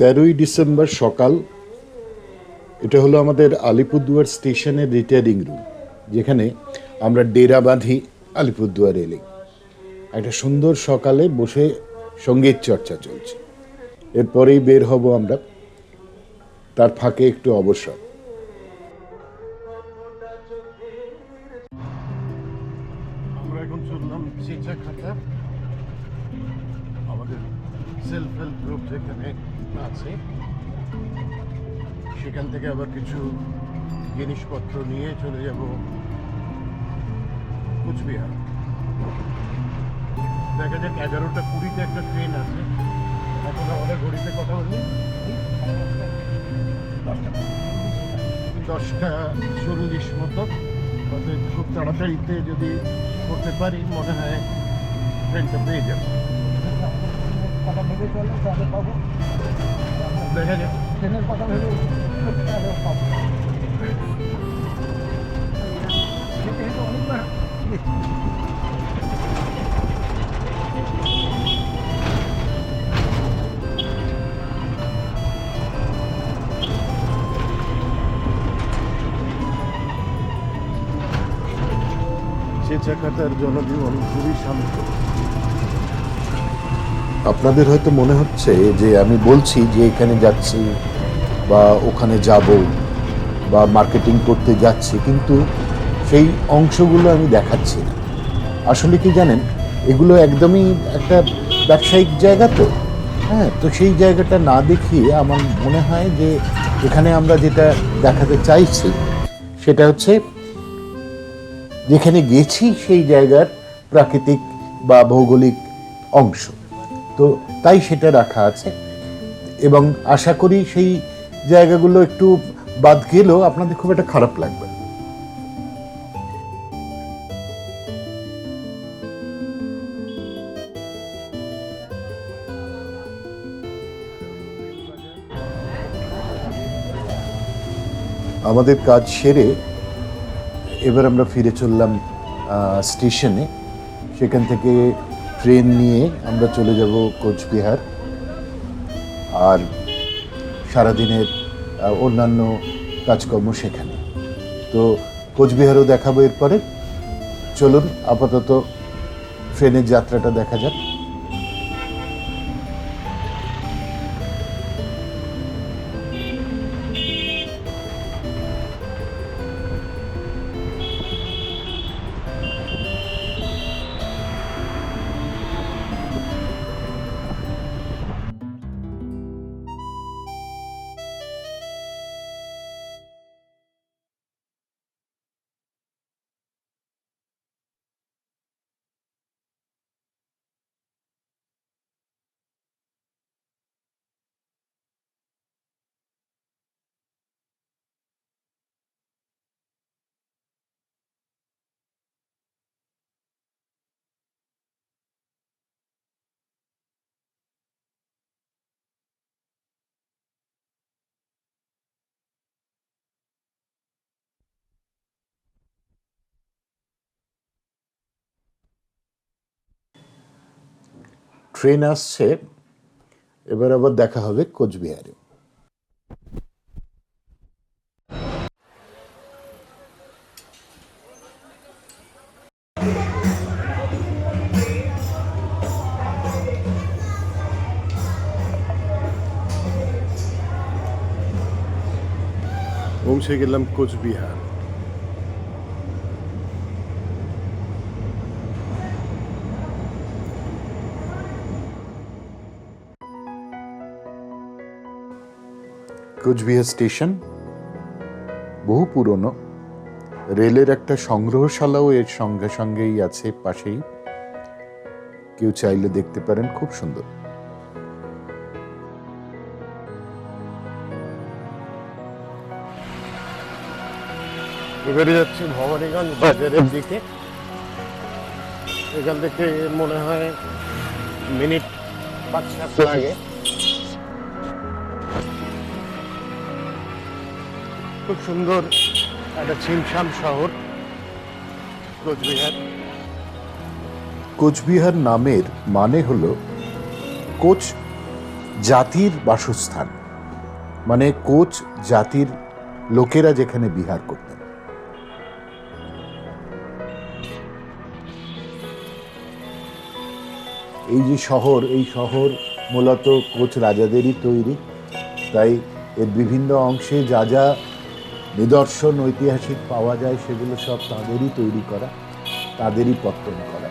13ই December সকাল। এটা হলো আমাদের আলিপুরদুয়ার স্টেশনের রিটায়ারিং রুম, যেখানে আমরা ডেরা বাঁধি আলিপুরদুয়ার রেলে। একটা সুন্দর সকালে বসে সঙ্গীত চর্চা চলছে। এরপরেই বের হব আমরা, তার ফাঁকে একটু অবসর। আমরা এখন চললাম চেঁচাখাতা, আমাদের সেলফ হেল্প গ্রুপ যেখানে আছে সেখান থেকে আবার কিছু জিনিসপত্র নিয়ে চলে যাব কোচবিহার। দেখা যাক 11টা 20-তে একটা ট্রেন আছে। এখন আমাদের ঘড়িতে কথা বলি 10টা 40 মতো। অর্থাৎ খুব তাড়াতাড়িতে যদি করতে পারি মনে হয় ট্রেনটা পেয়ে যাবো। দেখা যাক, ট্রেনের কথা ভেবে পাবো। চেঁচাখাতার জনজীবন খুবই শান্ত। আপনাদের হয়তো মনে হচ্ছে যে আমি বলছি যে এখানে যাচ্ছি বা ওখানে যাব বা মার্কেটিং করতে যাচ্ছি, কিন্তু সেই অংশগুলো আমি দেখাচ্ছি না। আসলে কি জানেন, এগুলো একদমই একটা ব্যবসায়িক জায়গা, তো সেই জায়গাটা না দেখিয়ে আমার মনে হয় যে এখানে আমরা যেটা দেখাতে চাইছি সেটা হচ্ছে যেখানে গেছি সেই জায়গার প্রাকৃতিক বা ভৌগোলিক অংশ। তো তাই সেটা রাখা আছে, এবং আশা করি সেই জায়গাগুলো একটু বাদ গেলেও আপনাদের খুব একটা খারাপ লাগবে। আমাদের কাজ সেরে এবার আমরা ফিরে চললাম স্টেশনে। সেখান থেকে ট্রেন নিয়ে আমরা চলে যাব কোচবিহার, আর সারাদিনের অন্যান্য কাজকর্ম সেখানে। তো কোচবিহারও দেখাবো এরপরে। চলুন আপাতত ট্রেনের যাত্রাটা দেখা যাক। ট্রেন আসছে, এবার আবার দেখা হবে কোচবিহারে। পৌঁছে গেলাম কোচবিহার। কোচবিহার স্টেশন বহু পুরনো। রেলের একটা সংগ্রহশালাও এর সঙ্গে সঙ্গেই আছে পাশেই, কেউ চাইলে দেখতে পারেন, খুব সুন্দর। এবারে যাচ্ছি ভবানীগঞ্জ বাজারের দিকে। এখান থেকে মনে হয় মিনিট 5-7 লাগে। খুব সুন্দর একটা ছিমছাম শহর কোচবিহার। কোচবিহার নামের মানে হলো কোচ জাতির বাসস্থান, মানে কোচ জাতির লোকেরা যেখানে বিহার করতেন। এই যে শহর, এই শহর মূলত কোচ রাজাদেরই তৈরি, তাই এর বিভিন্ন অংশে যা যা নিদর্শন ঐতিহাসিক পাওয়া যায় সেগুলো সব তাদেরই তৈরি করা, তাদেরই পত্তন করা।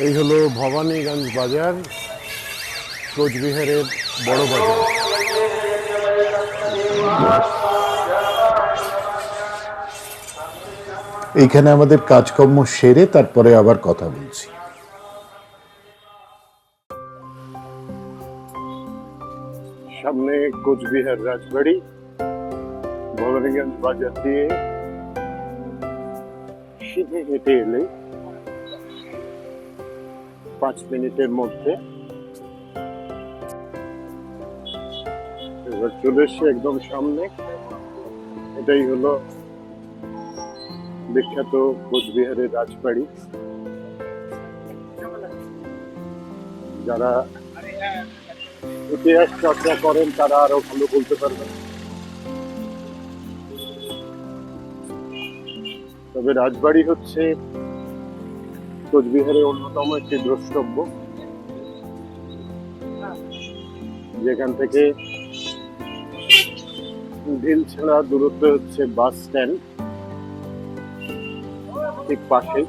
এই হলো ভবানীগঞ্জ বাজার, কোচবিহারের বড় বাজার। এইখানে আমাদের কাজকর্ম সেরে তারপরে আবার কথা বলছি। সামনে কোচবিহার রাজবাড়ি, ভবানীগঞ্জ বাজার দিয়ে সিধে হেঁটে এলে 5 মিনিটের মধ্যে এবার চলে এসে একদম সামনে। এটাই হলো বিখ্যাত কোচবিহারের রাজবাড়ি। যারা ইতিহাস চর্চা করেন তারা আরো ভালো বলতে পারবেন। তবে রাজবাড়ি হচ্ছে কোচবিহারের অন্যতম একটি দ্রষ্টব্য, যেখান থেকে ঢিল ছেড়া দূরত্ব হচ্ছে বাস স্ট্যান্ড, ঠিক পাশেই।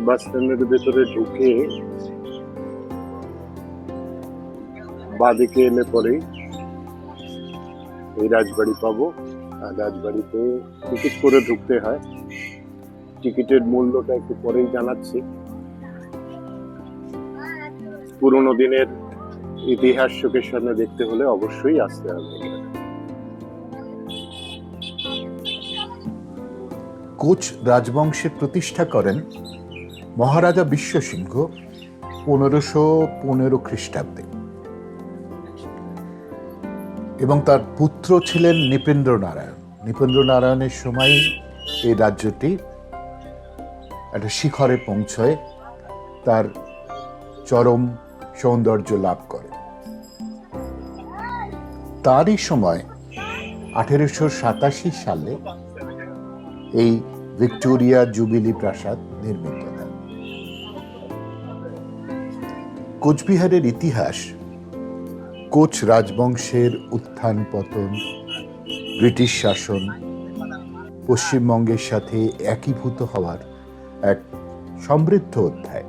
বাস স্ট্যান্ডের ভেতরে ঢুকে বাঁদিকে এলে পরেই এই রাজবাড়ি পাবো। আর রাজবাড়িতে টিকিট করে ঢুকতে হয়। টিকিটের মূল্যটা একটু পরেই জানাচ্ছি। পুরোনো দিনের ইতিহাস চোখের সামনে দেখতে হলে অবশ্যই আসতে হবে। কোচ রাজবংশের প্রতিষ্ঠা করেন মহারাজা বিশ্বসিংহ 1515 খ্রিস্টাব্দে, এবং তার পুত্র ছিলেন নৃপেন্দ্র নারায়ণ। নৃপেন্দ্র নারায়ণের সময় এই রাজ্যটি একটা শিখরে পৌঁছয়, তার চরম সৌন্দর্য লাভ করে। তারই সময় 1887 সালে এই ভিক্টোরিয়া জুবিলি প্রাসাদ নির্মিত হয়। কোচবিহারের ইতিহাস কোচ রাজবংশের উত্থান পতন, ব্রিটিশ শাসন, পশ্চিমবঙ্গের সাথে একীভূত হওয়ার এক সমৃদ্ধ অধ্যায়,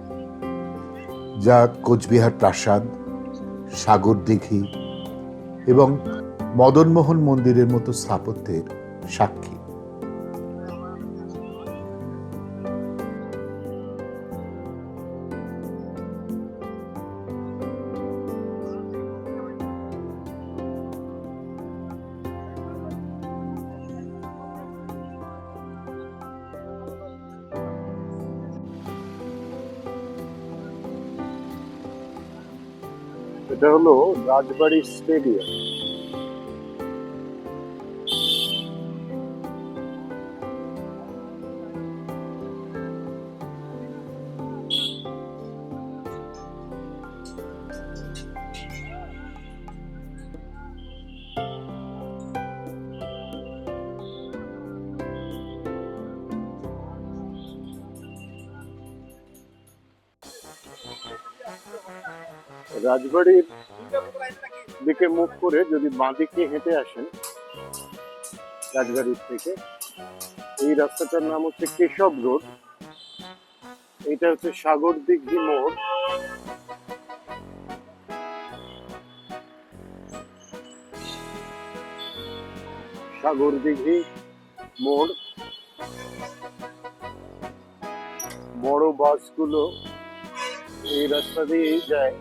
যা কোচবিহার প্রাসাদ, সাগর দিঘি এবং মদনমোহন মন্দিরের মতো স্থাপত্যের সাক্ষী। এটা হলো রাজবাড়ি স্টেডিয়াম। রাজবাড়ির দিকে মুখ করে যদি বাঁদিকে হেঁটে আসেন রাজবাড়ির থেকে, এই রাস্তাটার নাম হচ্ছে কেশব রোড। এটা হচ্ছে সাগর দিঘি মোড়। সাগর দিঘি মোড়। বড় বাসগুলো এই রাস্তা দিয়েই যায়।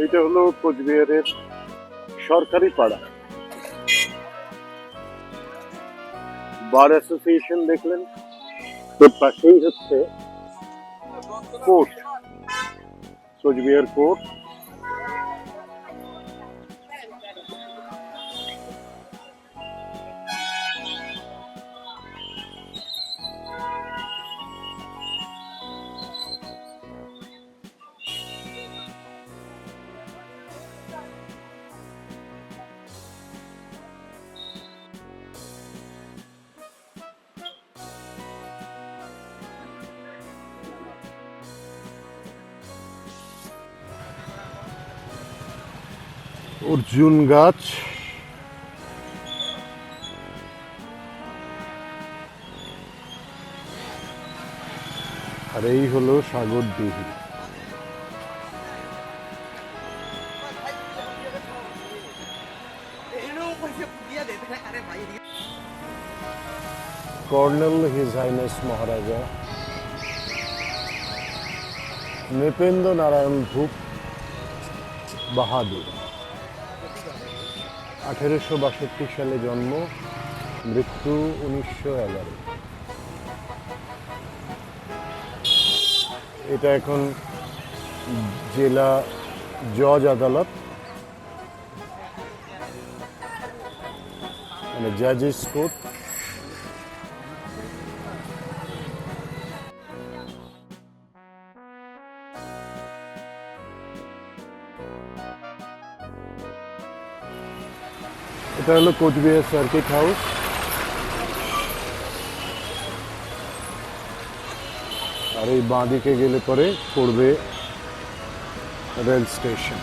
এটা হলো কোচবিহারের সরকারি পাড়া। বার অ্যাসোসিয়েশন দেখলেন, তো পাশেই হচ্ছে কোর্ট, কোচবিহার কোর্ট। অর্জুন গাছ, আর এই হলো সাগর দিঘি। কর্নেল হিজ হাইনেস মহারাজা নৃপেন্দ্র নারায়ণ ভূপ বাহাদুর, 1862 সালে জন্ম, মৃত্যু 1911। এটা এখন জেলা জজ আদালত, মানে জাজেস কোর্ট। এটা হলো কোচবিহার সার্কিট হাউস। আর এই বাঁ দিকে গেলে পরে পড়বে রেল স্টেশন।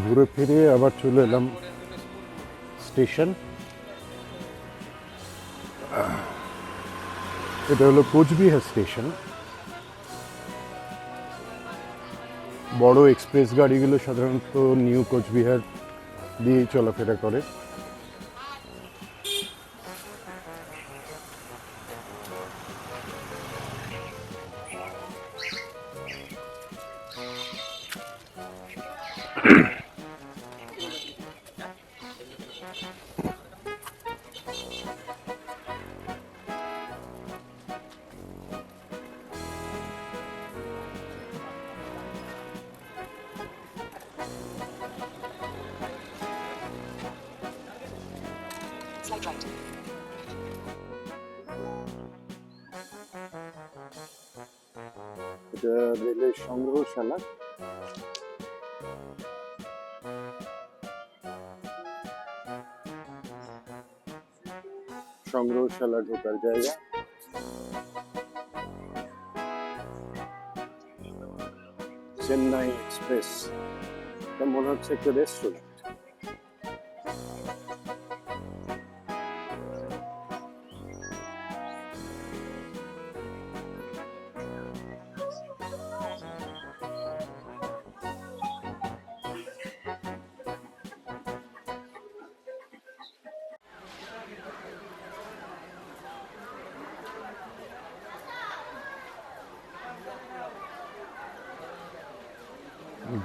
ঘুরে ফিরে আবার চলে এলাম স্টেশন। এটা হলো কোচবিহার স্টেশন। বড় এক্সপ্রেস গাড়িগুলো সাধারণত নিউ কোচবিহার দিয়েই চলাফেরা করে। Slight right. এটা রেলের সংগ্রহশালা। সংগ্রহশালা ঢোকার জায়গা। চেন্নাই এক্সপ্রেস, এটা মনে হচ্ছে একটা রেস্টুরেন্ট।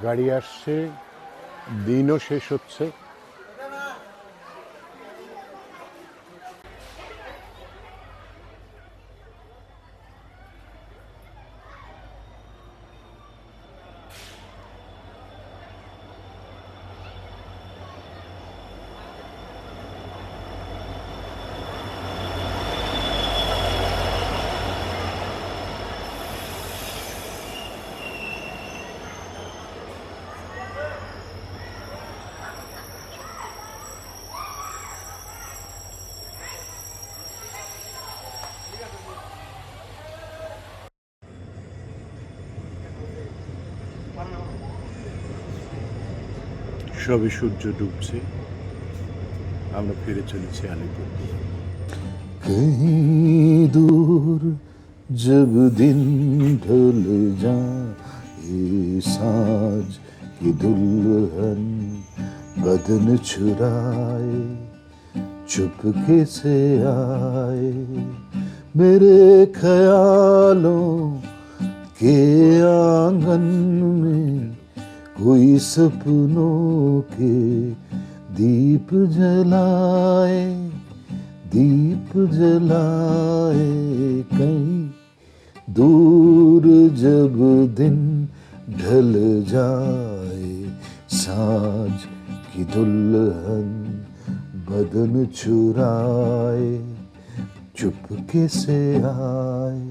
গাড়ি আসছে, দিনও শেষ হচ্ছে। সবে সূর্য ডুবছে, আমরা ফিরে চলেছি আলিপুর। कहीं दूर जब दिन ढल जाए, साँझ की दुल्हन बदन चुराए, चुपके से आए मेरे ख्यालों के आंगन में, कोई सपनों के दीप जलाए, दीप जलाए। कहीं दूर जब दिन ढल जाए, साँझ की दुल्हन बदन चुराए, चुपके से आए।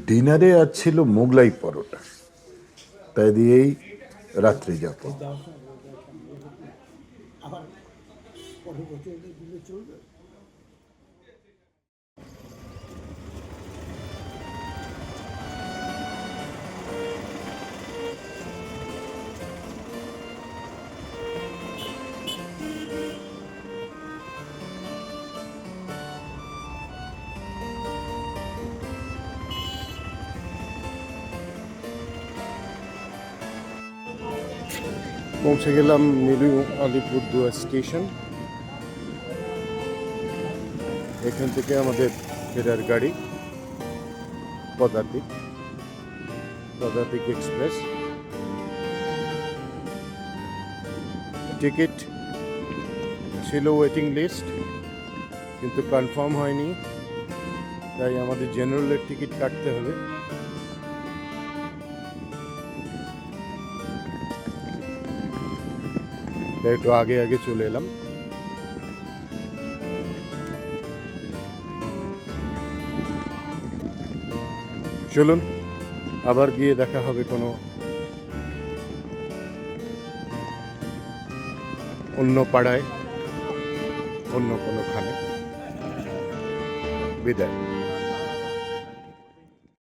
ডিনারে আজ ছিল মোগলাই পরোটা, তাই দিয়েই রাত্রি যাপন। পৌঁছে গেলাম নিউ আলিপুরদুয়ার স্টেশন। এখান থেকে আমাদের ফেরার গাড়ি পদাতিক এক্সপ্রেস। টিকিট ছিল ওয়েটিং লিস্ট, কিন্তু কনফার্ম হয়নি, তাই আমাদের জেনারেলের টিকিট কাটতে হবে। তাই একটু আগে চলে এলাম। চলুন আবার গিয়ে দেখা হবে কোনো অন্য পাড়ায়, অন্য কোনো খানে। বিদায়।